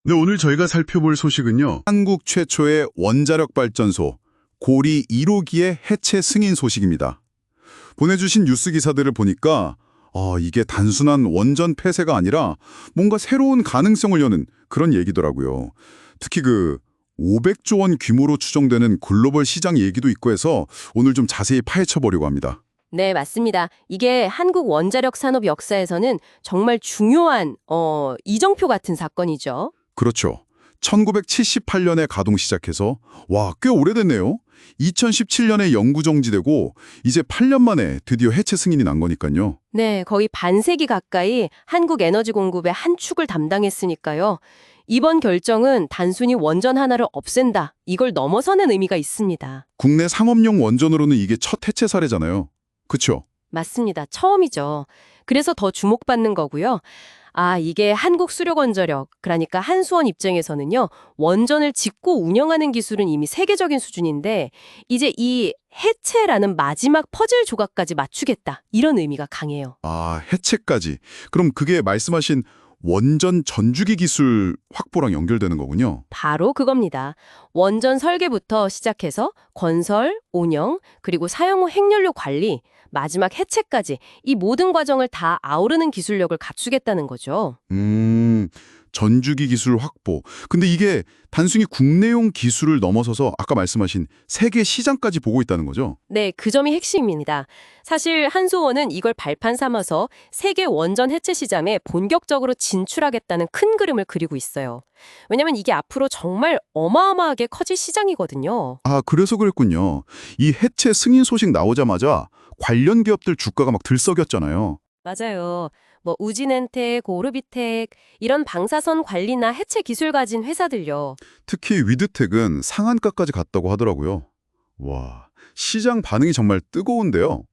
네, 오늘 저희가 살펴볼 소식은요. 한국 최초의 원자력 발전소 고리 1호기의 해체 승인 소식입니다. 보내주신 뉴스 기사들을 보니까 이게 단순한 원전 폐쇄가 아니라 뭔가 새로운 가능성을 여는 그런 얘기더라고요. 특히 500조 원 규모로 추정되는 글로벌 시장 얘기도 있고 해서 오늘 좀 자세히 파헤쳐 보려고 합니다. 네, 맞습니다. 이게 한국 원자력 산업 역사에서는 정말 중요한 이정표 같은 사건이죠. 그렇죠. 1978년에 가동 시작해서 꽤 오래됐네요. 2017년에 영구 정지되고 이제 8년 만에 드디어 해체 승인이 난 거니까요. 네, 거의 반세기 가까이 한국 에너지 공급의 한 축을 담당했으니까요. 이번 결정은 단순히 원전 하나를 없앤다, 이걸 넘어서는 의미가 있습니다. 국내 상업용 원전으로는 이게 첫 해체 사례잖아요. 그쵸? 맞습니다. 처음이죠. 그래서 더 주목받는 거고요. 이게 한국수력원자력, 그러니까 한수원 입장에서는요, 원전을 짓고 운영하는 기술은 이미 세계적인 수준인데, 이제 이 해체라는 마지막 퍼즐 조각까지 맞추겠다, 이런 의미가 강해요. 해체까지. 그럼 그게 말씀하신 원전 전주기 기술 확보랑 연결되는 거군요. 바로 그겁니다. 원전 설계부터 시작해서 건설, 운영, 그리고 사용 후 핵연료 관리, 마지막 해체까지 이 모든 과정을 다 아우르는 기술력을 갖추겠다는 거죠. 전주기 기술 확보. 근데 이게 단순히 국내용 기술을 넘어서서 아까 말씀하신 세계 시장까지 보고 있다는 거죠? 네, 그 점이 핵심입니다. 사실 한수원은 이걸 발판 삼아서 세계 원전 해체 시장에 본격적으로 진출하겠다는 큰 그림을 그리고 있어요. 왜냐면 이게 앞으로 정말 어마어마하게 커질 시장이거든요. 그래서 그랬군요. 이 해체 승인 소식 나오자마자 관련 기업들 주가가 막 들썩였잖아요. 맞아요. 우진엔텍, 오르비텍 이런 방사선 관리나 해체 기술 가진 회사들요. 특히 위드텍은 상한가까지 갔다고 하더라고요. 와, 시장 반응이 정말 뜨거운데요.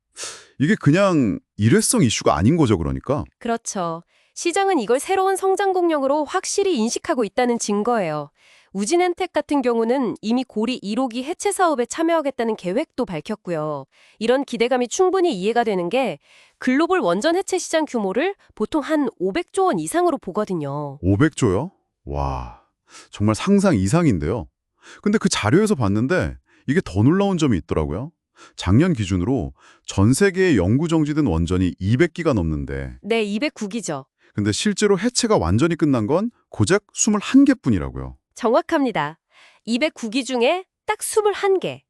이게 그냥 일회성 이슈가 아닌 거죠, 그러니까? 그렇죠. 시장은 이걸 새로운 성장 동력으로 확실히 인식하고 있다는 증거예요. 우진엔텍 같은 경우는 이미 고리 1호기 해체 사업에 참여하겠다는 계획도 밝혔고요. 이런 기대감이 충분히 이해가 되는 게 글로벌 원전 해체 시장 규모를 보통 한 500조 원 이상으로 보거든요. 500조요? 와, 정말 상상 이상인데요. 근데 그 자료에서 봤는데 이게 더 놀라운 점이 있더라고요. 작년 기준으로 전 세계에 영구 정지된 원전이 200기가 넘는데 네, 209기죠. 근데 실제로 해체가 완전히 끝난 건 고작 21개뿐이라고요. 정확합니다. 209기 중에 딱 21개.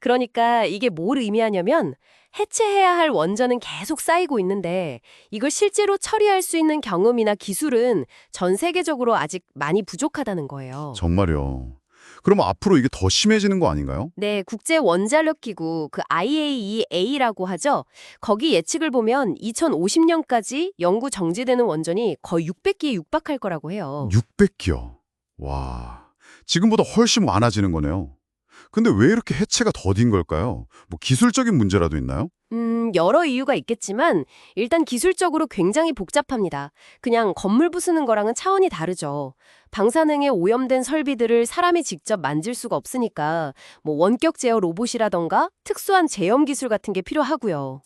그러니까 이게 뭘 의미하냐면 해체해야 할 원전은 계속 쌓이고 있는데 이걸 실제로 처리할 수 있는 경험이나 기술은 전 세계적으로 아직 많이 부족하다는 거예요. 정말요. 그럼 앞으로 이게 더 심해지는 거 아닌가요? 네, 국제 원자력 기구 IAEA라고 하죠. 거기 예측을 보면 2050년까지 영구 정지되는 원전이 거의 600기에 육박할 거라고 해요. 600기요. 와, 지금보다 훨씬 많아지는 거네요. 근데 왜 이렇게 해체가 더딘 걸까요? 기술적인 문제라도 있나요? 여러 이유가 있겠지만 일단 기술적으로 굉장히 복잡합니다. 그냥 건물 부수는 거랑은 차원이 다르죠. 방사능에 오염된 설비들을 사람이 직접 만질 수가 없으니까 원격 제어 로봇이라던가 특수한 제염 기술 같은 게 필요하고요.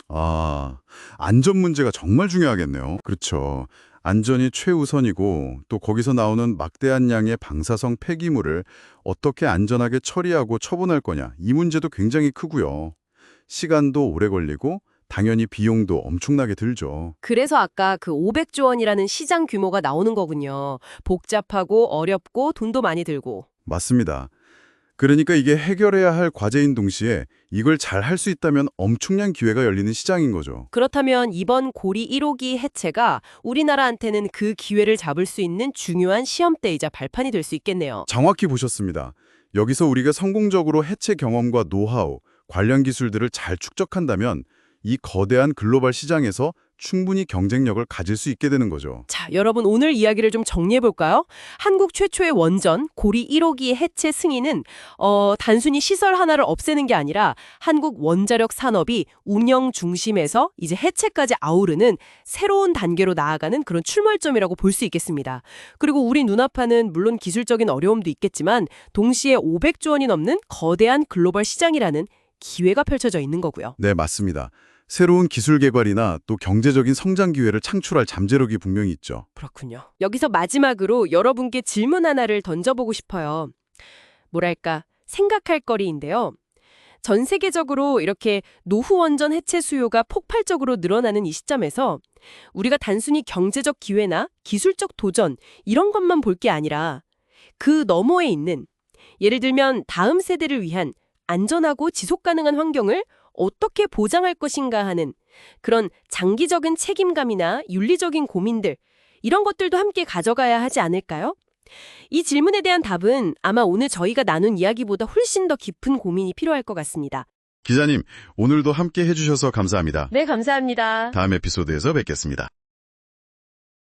안전 문제가 정말 중요하겠네요. 그렇죠. 안전이 최우선이고 또 거기서 나오는 막대한 양의 방사성 폐기물을 어떻게 안전하게 처리하고 처분할 거냐, 이 문제도 굉장히 크고요. 시간도 오래 걸리고 당연히 비용도 엄청나게 들죠. 그래서 아까 그 500조 원이라는 시장 규모가 나오는 거군요. 복잡하고 어렵고 돈도 많이 들고. 맞습니다. 그러니까 이게 해결해야 할 과제인 동시에 이걸 잘 할 수 있다면 엄청난 기회가 열리는 시장인 거죠. 그렇다면 이번 고리 1호기 해체가 우리나라한테는 그 기회를 잡을 수 있는 중요한 시험대이자 발판이 될 수 있겠네요. 정확히 보셨습니다. 여기서 우리가 성공적으로 해체 경험과 노하우, 관련 기술들을 잘 축적한다면 이 거대한 글로벌 시장에서 충분히 경쟁력을 가질 수 있게 되는 거죠. 자, 여러분 오늘 이야기를 좀 정리해볼까요? 한국 최초의 원전 고리 1호기의 해체 승인은 단순히 시설 하나를 없애는 게 아니라 한국 원자력 산업이 운영 중심에서 이제 해체까지 아우르는 새로운 단계로 나아가는 그런 출몰점이라고 볼 수 있겠습니다. 그리고 우리 눈앞에는 물론 기술적인 어려움도 있겠지만 동시에 500조 원이 넘는 거대한 글로벌 시장이라는 기회가 펼쳐져 있는 거고요. 네, 맞습니다. 새로운 기술 개발이나 또 경제적인 성장 기회를 창출할 잠재력이 분명히 있죠. 그렇군요. 여기서 마지막으로 여러분께 질문 하나를 던져보고 싶어요. 뭐랄까, 생각할 거리인데요. 전 세계적으로 이렇게 노후 원전 해체 수요가 폭발적으로 늘어나는 이 시점에서 우리가 단순히 경제적 기회나 기술적 도전 이런 것만 볼 게 아니라 그 너머에 있는, 예를 들면 다음 세대를 위한 안전하고 지속 가능한 환경을 어떻게 보장할 것인가 하는 그런 장기적인 책임감이나 윤리적인 고민들, 이런 것들도 함께 가져가야 하지 않을까요? 이 질문에 대한 답은 아마 오늘 저희가 나눈 이야기보다 훨씬 더 깊은 고민이 필요할 것 같습니다. 기자님, 오늘도 함께 해주셔서 감사합니다. 네, 감사합니다. 다음 에피소드에서 뵙겠습니다.